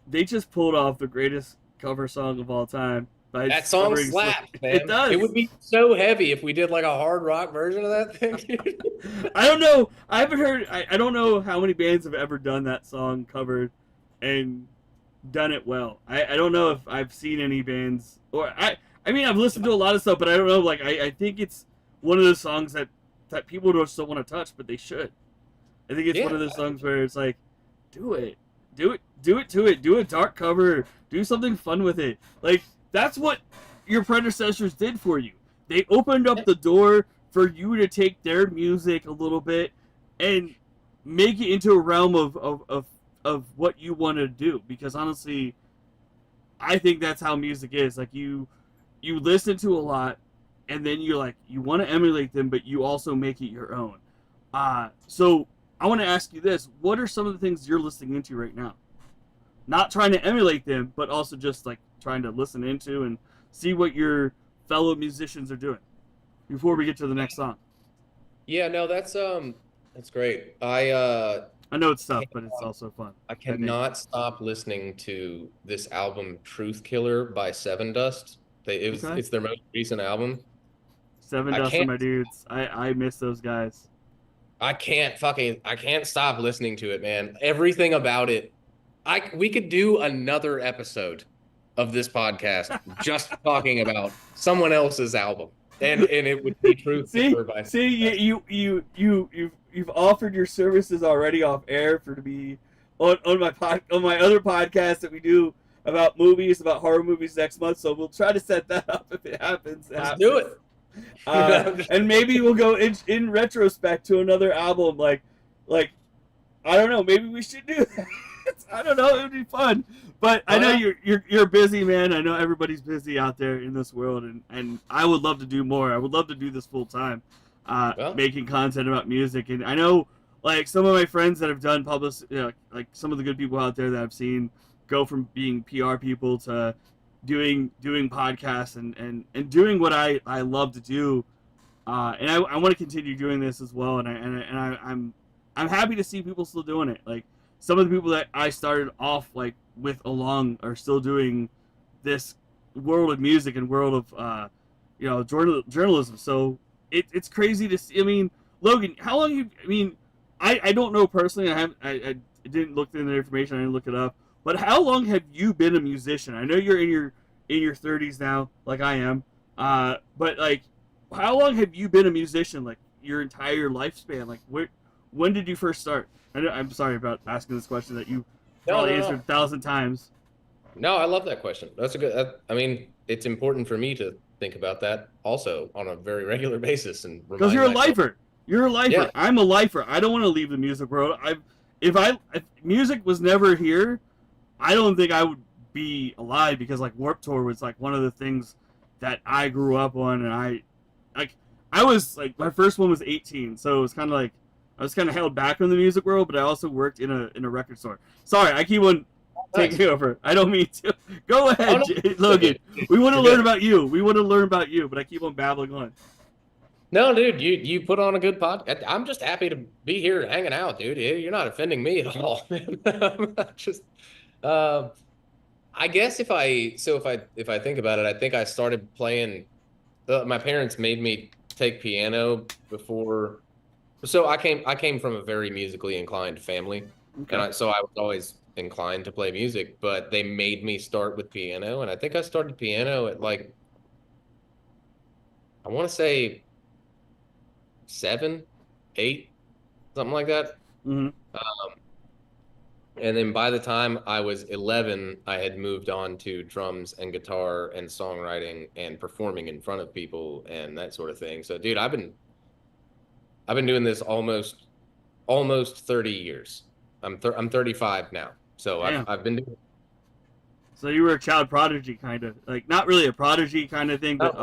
they just pulled off the greatest cover song of all time. That song slaps, man. It does. It would be so heavy if we did like a hard rock version of that thing. I don't know. I haven't heard. I don't know how many bands have ever done that song covered and done it well. I don't know if I've seen any bands, or I mean I've listened to a lot of stuff, but I don't know. Like I think it's one of those songs that people don't still want to touch, but they should. I think it's one of those songs where it's like, do it to it, do a dark cover, do something fun with it. Like that's what your predecessors did for you. They opened up the door for you to take their music a little bit and make it into a realm of what you want to do. Because honestly, I think that's how music is. Like you listen to a lot, and then you're like, you want to emulate them, but you also make it your own. So I want to ask you this: what are some of the things you're listening into right now? Not trying to emulate them, but also just like trying to listen into and see what your fellow musicians are doing before we get to the next song. Yeah, no, that's great. I know it's tough, but it's also fun. I cannot stop listening to this album Truth Killer by Seven Dust. It's their most recent album. Seven Dust are my dudes. I miss those guys. I can't stop listening to it, man. Everything about it. We could do another episode of this podcast just talking about someone else's album, and it would be Truth Killer by Seven Dust. You've offered your services already off air for to be on my other podcast that we do about movies, about horror movies next month. So we'll try to set that up if it happens. Let's do it. And maybe we'll go in retrospect to another album. Like I don't know. Maybe we should do that. I don't know. It would be fun. But I know you're busy, man. I know everybody's busy out there in this world, and I would love to do more. I would love to do this full time. Making content about music, and I know like some of my friends that have done like some of the good people out there that I've seen go from being PR people to doing podcasts and doing what I love to do, and I want to continue doing this as well, and I'm happy to see people still doing it. Like some of the people that I started off like with along are still doing this world of music and world of journalism. So it's crazy to see. I mean, Logan, how long I don't know personally. I didn't look into the information. I didn't look it up. But how long have you been a musician? I know you're in your 30s now, like I am. But like, how long have you been a musician? Like your entire lifespan? Like when did you first start? I'm sorry about asking this question that you probably answered 1,000 times. No, I love that question. That's a good. I mean, it's important for me to think about that also on a very regular basis, and because you're a lifer. You're a lifer. Yeah. I'm a lifer. I don't want to leave the music world. If music was never here, I don't think I would be alive, because like Warped Tour was like one of the things that I grew up on, and I was like, my first one was 18, so it was kind of like I was kind of held back from the music world, but I also worked in a record store. Sorry, I keep on taking over. I don't mean to. Go ahead, Logan. We want to learn about you. But I keep on babbling on. No, dude, you put on a good podcast. I'm just happy to be here hanging out, dude. You're not offending me at all. I'm just, I guess if I think about it, I think I started playing. My parents made me take piano before. So I came from a very musically inclined family, Okay. and so I was always inclined to play music, but they made me start with piano, and I think I started piano at like, I want to say 7, 8, something like that. Mm-hmm. And then by the time I was 11, I had moved on to drums and guitar and songwriting and performing in front of people and that sort of thing. So, dude, I've been doing this almost 30 years. I'm 35 now. So I've been doing it. So you were a child prodigy, kind of, like not really a prodigy kind of thing, but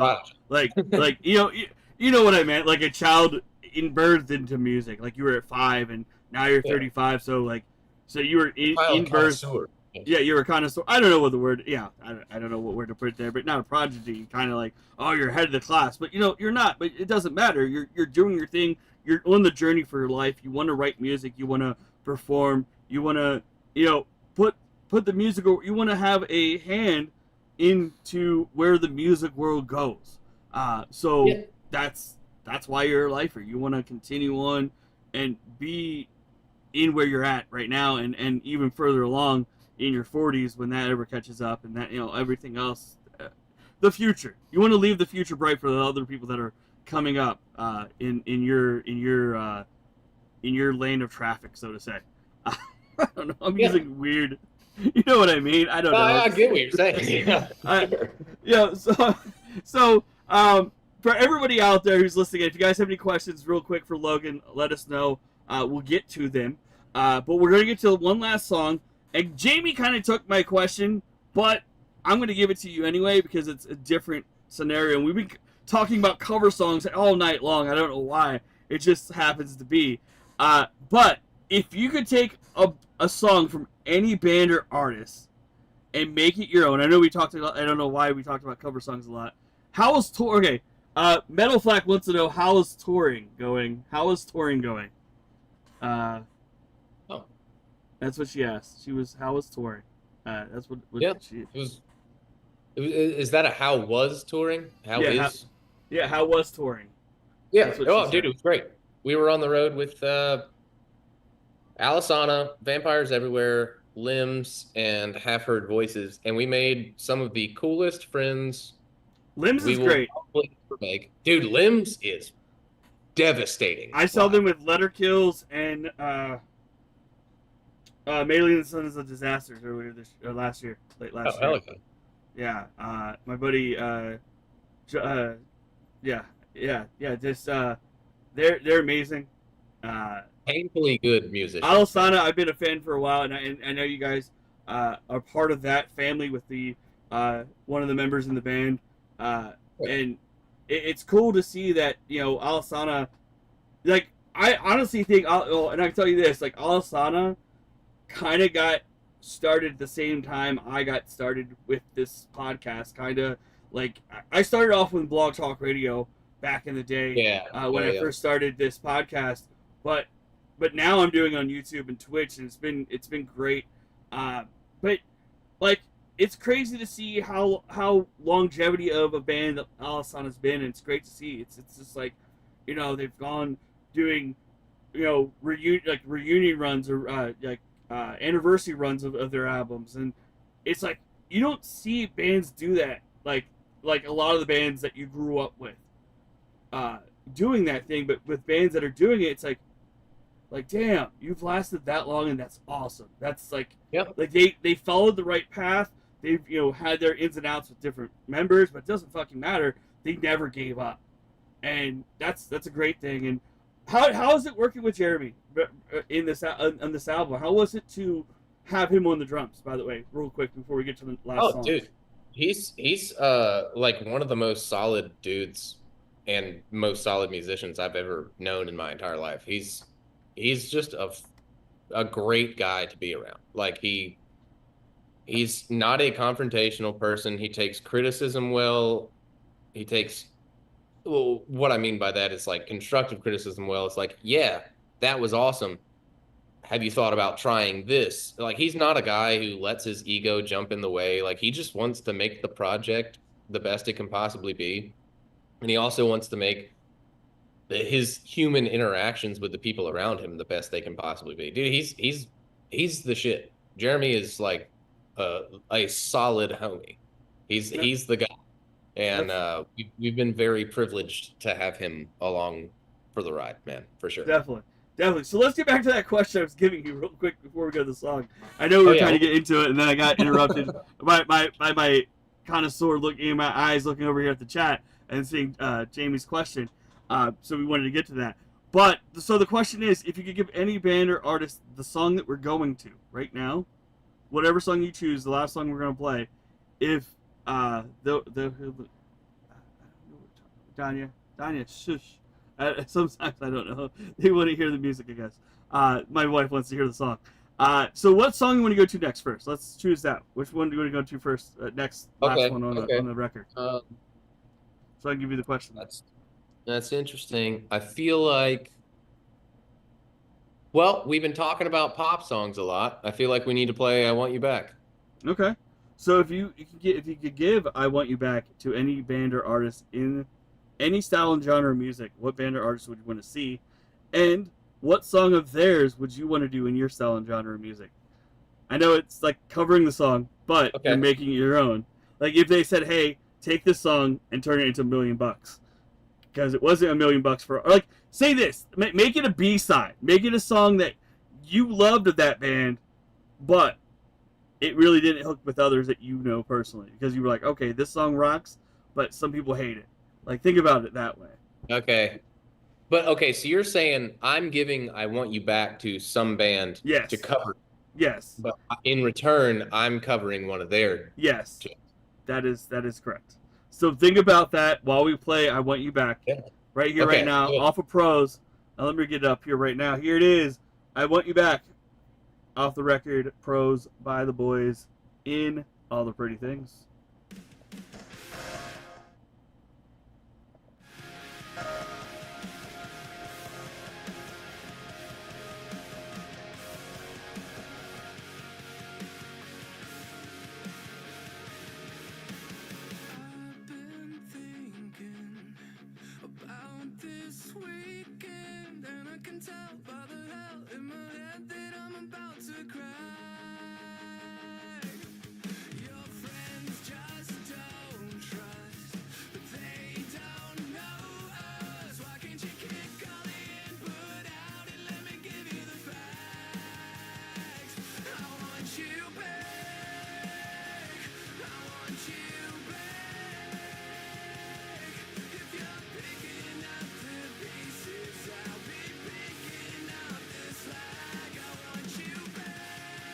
like you know what I meant, like a child birthed into music. Like you were at 5 and now you're 35. So like, so you were in birth. Yeah, you're a connoisseur. I don't know what the word. Yeah, I don't know what word to put there, but not a prodigy. Kind of like, oh, you're ahead of the class, but you're not. But it doesn't matter. You're doing your thing. You're on the journey for your life. You want to write music. You want to perform. You want to put the music. You want to have a hand into where the music world goes. So Yeah. that's why you're a lifer. You want to continue on and be in where you're at right now, and even further along in your 40s when that ever catches up, and that everything else, the future. You want to leave the future bright for the other people that are coming up in your lane of traffic, so to say. I don't know. I'm using weird. You know what I mean? I don't know. I get what you're saying. Yeah. So for everybody out there who's listening, if you guys have any questions, real quick for Logan, let us know. We'll get to them. But we're gonna get to one last song. And Jamie kind of took my question, but I'm going to give it to you anyway because it's a different scenario. And we've been talking about cover songs all night long. I don't know why. It just happens to be. But if you could take a song from any band or artist and make it your own, I know we talked about, I don't know why we talked about cover songs a lot. How is touring? Okay. Metal Flack wants to know, how is touring going? How is touring going? That's what she asked. How was touring? That's what Yeah. she. It was. Is that a how was touring? How is? How was touring? Yeah. Oh, dude, it was great. We were on the road with Alisana, Vampires Everywhere, Limbs, and Half Heard Voices, and we made some of the coolest friends. Limbs is great. Make. Dude, Limbs is devastating. I saw them with Letter Kills and Melee and the Sun is a Disaster last year, late last year. Okay. Yeah, my buddy, just they're amazing. Painfully good musicians. Alisana, I've been a fan for a while, and I know you guys are part of that family with the one of the members in the band, and it's cool to see that Alisana, like I honestly think, and I can tell you this, like Alisana kind of got started at the same time I got started with this podcast. Kind of like I started off with Blog Talk Radio back in the day, when I first started this podcast, but now I'm doing on YouTube and Twitch, and it's been great. But like it's crazy to see how longevity of a band that Alisana's been, and it's great to see. It's just like they've gone doing reunion runs or anniversary runs of their albums, and it's like you don't see bands do that like a lot of the bands that you grew up with doing that thing. But with bands that are doing it, it's like damn, you've lasted that long, and that's awesome. That's like they followed the right path. They've had their ins and outs with different members, but it doesn't fucking matter. They never gave up, and that's a great thing. And how is it working with Jeremy in this on this album? How was it to have him on the drums? By the way, real quick before we get to the last song. Dude, he's like one of the most solid dudes and most solid musicians I've ever known in my entire life. He's just a great guy to be around. Like he's not a confrontational person. He takes criticism well. Well, what I mean by that is like constructive criticism well. It's like, yeah, that was awesome. Have you thought about trying this? Like, he's not a guy who lets his ego jump in the way. Like, he just wants to make the project the best it can possibly be. And he also wants to make his human interactions with the people around him the best they can possibly be. Dude, he's the shit. Jeremy is like a solid homie. He's the guy. And we've been very privileged to have him along for the ride, man, for sure. Definitely. So let's get back to that question I was giving you real quick before we go to the song. I know we were trying to get into it, and then I got interrupted by my connoisseur looking in my eyes, looking over here at the chat and seeing Jamie's question. So we wanted to get to that. But so the question is, if you could give any band or artist the song that we're going to right now, whatever song you choose, the last song we're going to play, if Danya, shush. Sometimes I don't know. They want to hear the music, I guess. My wife wants to hear the song. So what song you want to go to next first? Let's choose that. Which one do you want to go to first? Next, last Okay. one on Okay. the record. Um, So I can give you the question. that's interesting. I feel like, well, we've been talking about pop songs a lot. I feel like we need to play "I Want You Back." Okay. So if you could give "I Want You Back" to any band or artist in any style and genre of music, what band or artist would you want to see, and what song of theirs would you want to do in your style and genre of music? I know it's like covering the song, but you're Okay. making it your own. Like if they said, "Hey, take this song and turn it into $1,000,000," because it wasn't $1,000,000 for like say this, make it a B-side, make it a song that you loved of that band, but it really didn't hook with others that you know personally because you were like, okay, this song rocks, but some people hate it. Like think about it that way. Okay. But okay, so you're saying I'm giving "I Want You Back" to some band to Yes, cover, yes, but in return, I'm covering one of their. yes. That is correct. So think about that while we play "I Want You Back" Yeah. right here, right Okay. now, Good. off of Pros. Now let me get it up here right now. Here it is. "I Want You Back," off the record, Pros by the Boys in All the Pretty Things. I've been thinking about this weekend, and I can tell by the hell in my head that I'm about to cry. Your friends just don't trust, but they don't know us. Why can't you kick all the input out and let me give you the facts? I want you back. I want you back. If you're picking up the pieces, I'll be picking up the slack. I want you back.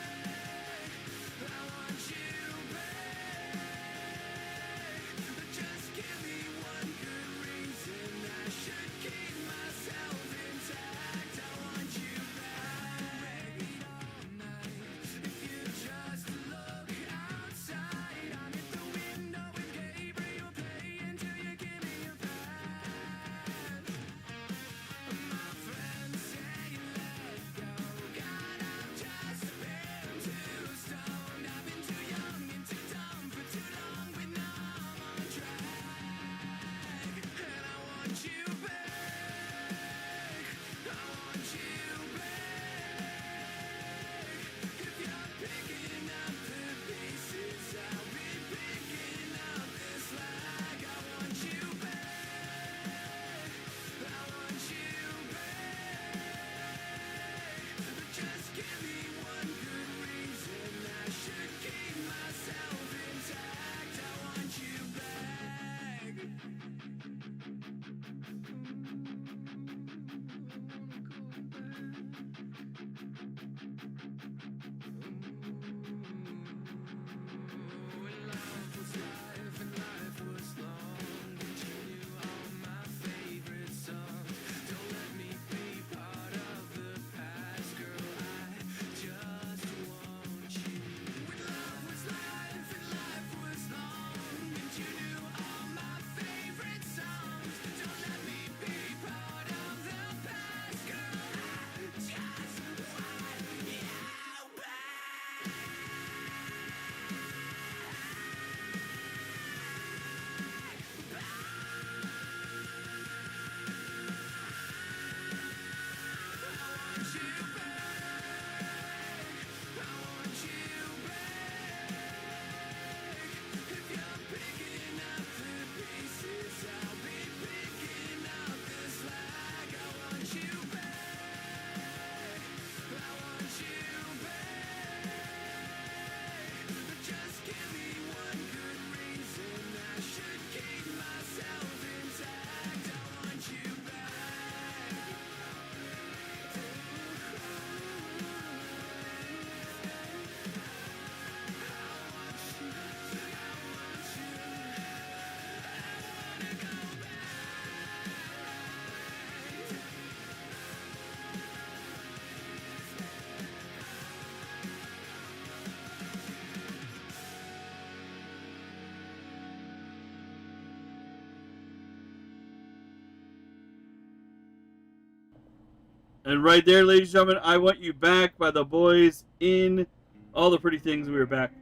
And right there, ladies and gentlemen, I Want You Back by the boys in All the Pretty Things. We are back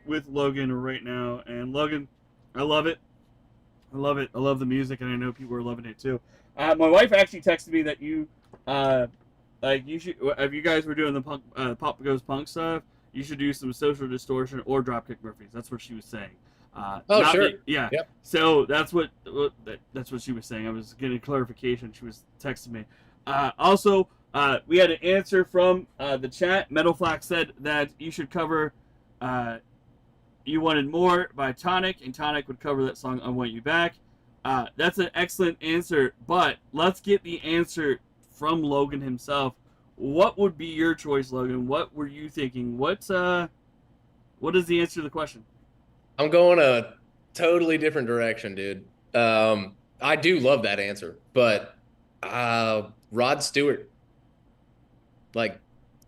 with Logan right now. And Logan, I love it. I love it. I love the music, and I know people are loving it too. My wife actually texted me that you should, if you guys were doing the punk, Pop Goes Punk stuff, you should do some Social Distortion or Dropkick Murphys. That's what she was saying. Sure. Yeah. Yep. So that's what she was saying. I was getting clarification. She was texting me. Also, we had an answer from the chat. Metal Flax said that you should cover You Wanted More by Tonic, and Tonic would cover that song I Want You Back. That's an excellent answer, but let's get the answer from Logan himself. What would be your choice, Logan? What were you thinking? What is the answer to the question? I'm going a totally different direction, dude. I do love that answer, but Rod Stewart. Like,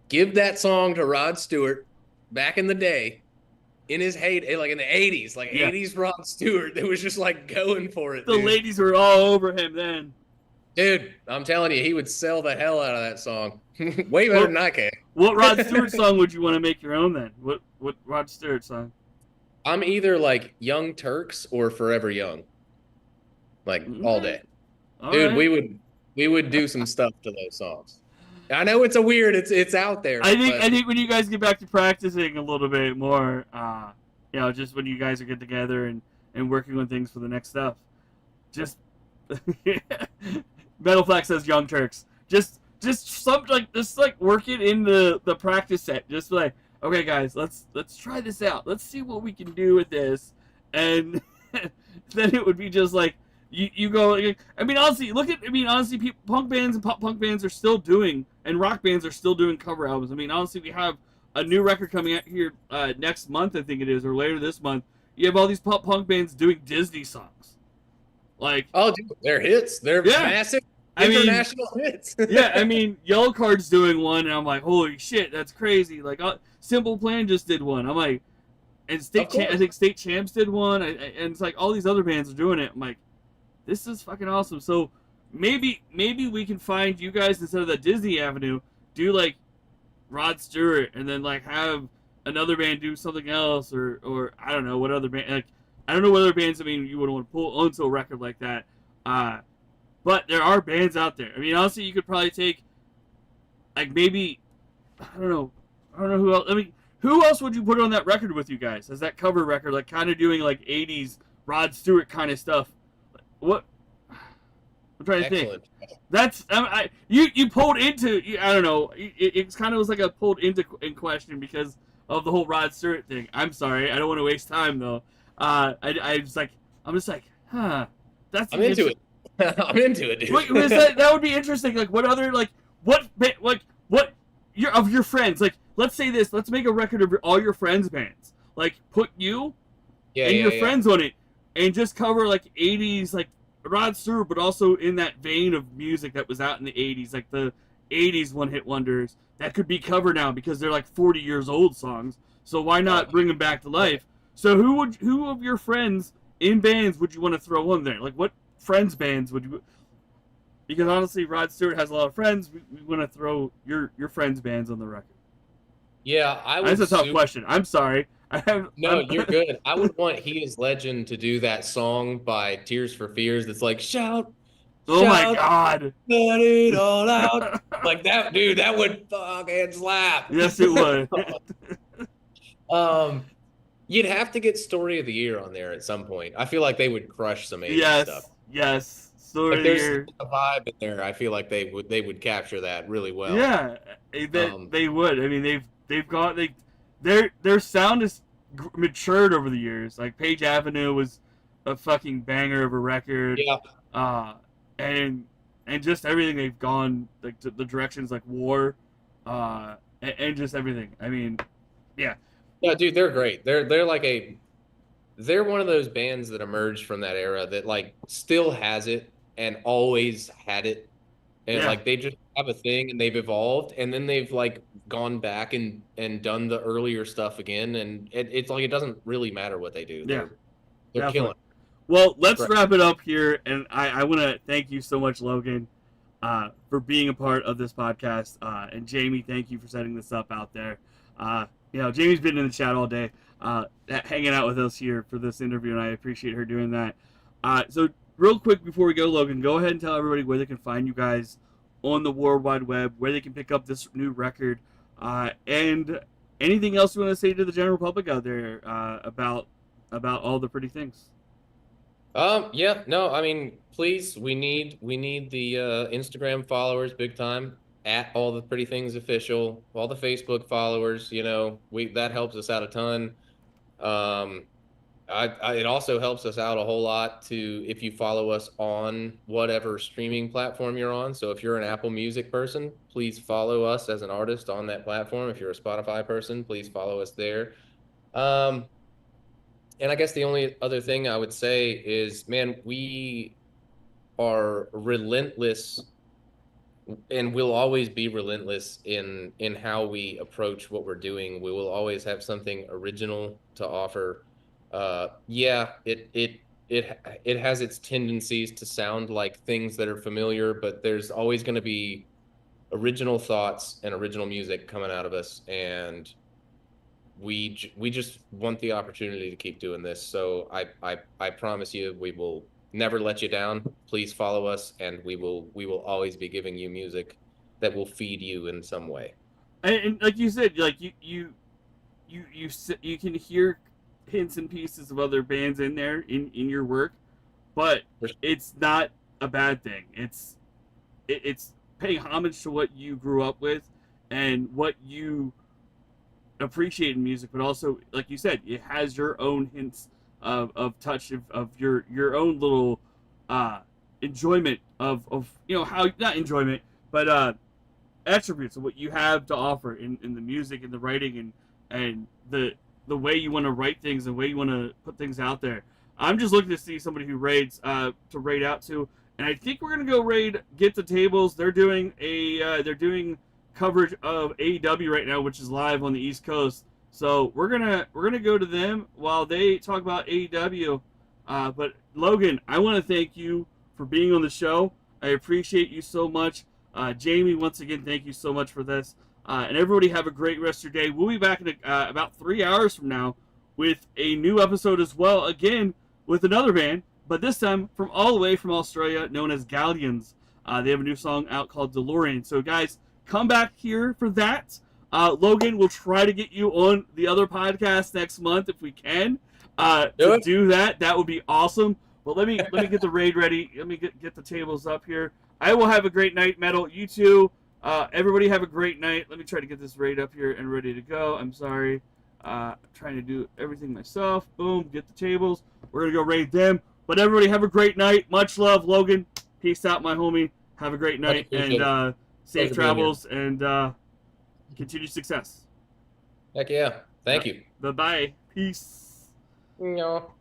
give that song to Rod Stewart back in the day, in his heyday, like in the 80s, like 80s Rod Stewart that was just like going for it. The ladies were all over him then. Dude, I'm telling you, he would sell the hell out of that song. Way better than I can. What Rod Stewart song would you want to make your own then? What Rod Stewart song? I'm either like Young Turks or Forever Young. Like all day. Dude, right. we would do some stuff to those songs. I know it's it's out there. I think when you guys get back to practicing a little bit more, just when you guys are get together and working on things for the next stuff, just Metal Flax says Young Turks. Just something like work it in the practice set. Just like, okay guys, let's try this out. Let's see what we can do with this, and then it would be just like. You go. I mean, honestly, people, punk bands and pop punk bands are still doing, and rock bands are still doing cover albums. I mean, honestly, we have a new record coming out here next month, I think it is, or later this month. You have all these pop punk bands doing Disney songs, like dude, they're hits. They're massive international hits. Yeah, I mean, Yellow Card's doing one, and I'm like, holy shit, that's crazy. Like, Simple Plan just did one. I'm like, and I think State Champs did one, and it's like all these other bands are doing it. I'm like. This is fucking awesome. So maybe we can find you guys instead of the Disney Avenue, do like Rod Stewart, and then like have another band do something else, or I don't know what other band. Like I don't know what other bands. I mean, you would want to pull onto a record like that. But there are bands out there. I mean, honestly, you could probably take like maybe I don't know who else. I mean, who else would you put on that record with you guys as that cover record, like kind of doing like '80s Rod Stewart kind of stuff? What I'm trying to think. That's you pulled into. I don't know. It kind of was like a pulled into in question because of the whole Rod Stewart thing. I'm sorry. I don't want to waste time though. I'm just like, huh. That's I'm into it. I'm into it, dude. Wait, that would be interesting. Like, what other what your friends? Like, let's say this. Let's make a record of all your friends' bands. Like, put you and your friends on it. And just cover like 80s, like Rod Stewart, but also in that vein of music that was out in the 80s, like the 80s one-hit wonders that could be covered now because they're like 40 years old songs. So why not bring them back to life? So who of your friends in bands would you want to throw on there? Like what friends bands would you? Because honestly, Rod Stewart has a lot of friends. We want to throw your friends bands on the record. Yeah, That's a tough question. I'm sorry. You're good. I would want He Is Legend to do that song by Tears for Fears that's like, shout. Oh my God. Let it all out. Like that, dude, that would fucking slap. Yes, it would. You'd have to get Story of the Year on there at some point. I feel like they would crush some 80s stuff. Yes. Story of the Year. There's a vibe in there. I feel like they would capture that really well. Yeah, they would. I mean, they've got their sound is matured over the years. Like Page Avenue was a fucking banger of a record. Yeah. And just everything they've gone like the directions like War, and just everything. I mean, yeah. Yeah, dude, they're great. They're one of those bands that emerged from that era that like still has it and always had it. And like they just have a thing and they've evolved and then they've like gone back and done the earlier stuff again and it's like it doesn't really matter what they do. They're killing. Well, let's wrap it up here, and I want to thank you so much, Logan. for being a part of this podcast. And Jamie, thank you for setting this up out there. Jamie's been in the chat all day, hanging out with us here for this interview, and I appreciate her doing that. So real quick before we go, Logan, go ahead and tell everybody where they can find you guys on the World Wide Web, where they can pick up this new record, and anything else you want to say to the general public out there about all the pretty things. I mean, please, we need the Instagram followers big time, at All the Pretty Things official, all the Facebook followers, that helps us out a ton. It also helps us out a whole lot if you follow us on whatever streaming platform you're on. So if you're an Apple Music person, please follow us as an artist on that platform. If you're a Spotify person, please follow us there. And I guess the only other thing I would say is, man, we are relentless, and we'll always be relentless in how we approach what we're doing. We will always have something original to offer. It has its tendencies to sound like things that are familiar, but there's always going to be original thoughts and original music coming out of us, and we just want the opportunity to keep doing this. So I promise you, we will never let you down. Please follow us, and we will always be giving you music that will feed you in some way. And like you said, like you can hear hints and pieces of other bands in there in your work, but it's not a bad thing. It's paying homage to what you grew up with and what you appreciate in music, but also, like you said, it has your own hints of touch of your own little enjoyment of how, not enjoyment, but attributes of what you have to offer in the music and the writing and the way you want to write things and the way you want to put things out there. I'm just looking to see somebody who raids to raid out to, and I think we're gonna go raid Get the Tables. They're doing coverage of AEW right now, which is live on the East Coast. So we're gonna go to them while they talk about AEW. But Logan, I want to thank you for being on the show. I appreciate you so much. Jamie, once again, thank you so much for this. And everybody have a great rest of your day. We'll be back in about 3 hours from now with a new episode as well, again with another band, but this time from all the way from Australia, known as Galleons. They have a new song out called DeLorean. So guys, come back here for that. Logan, we'll try to get you on the other podcast next month if we can. Do that. That would be awesome. But let me get the raid ready. Let me get the tables up here. I will have a great night, Metal. You too. Everybody have a great night. Let me try to get this raid up here and ready to go. I'm sorry. I'm trying to do everything myself. Boom. Get the tables. We're going to go raid them. But everybody have a great night. Much love, Logan. Peace out, my homie. Have a great night. And safe travels and continued success. Heck yeah. Thank you. Bye-bye. Peace. No.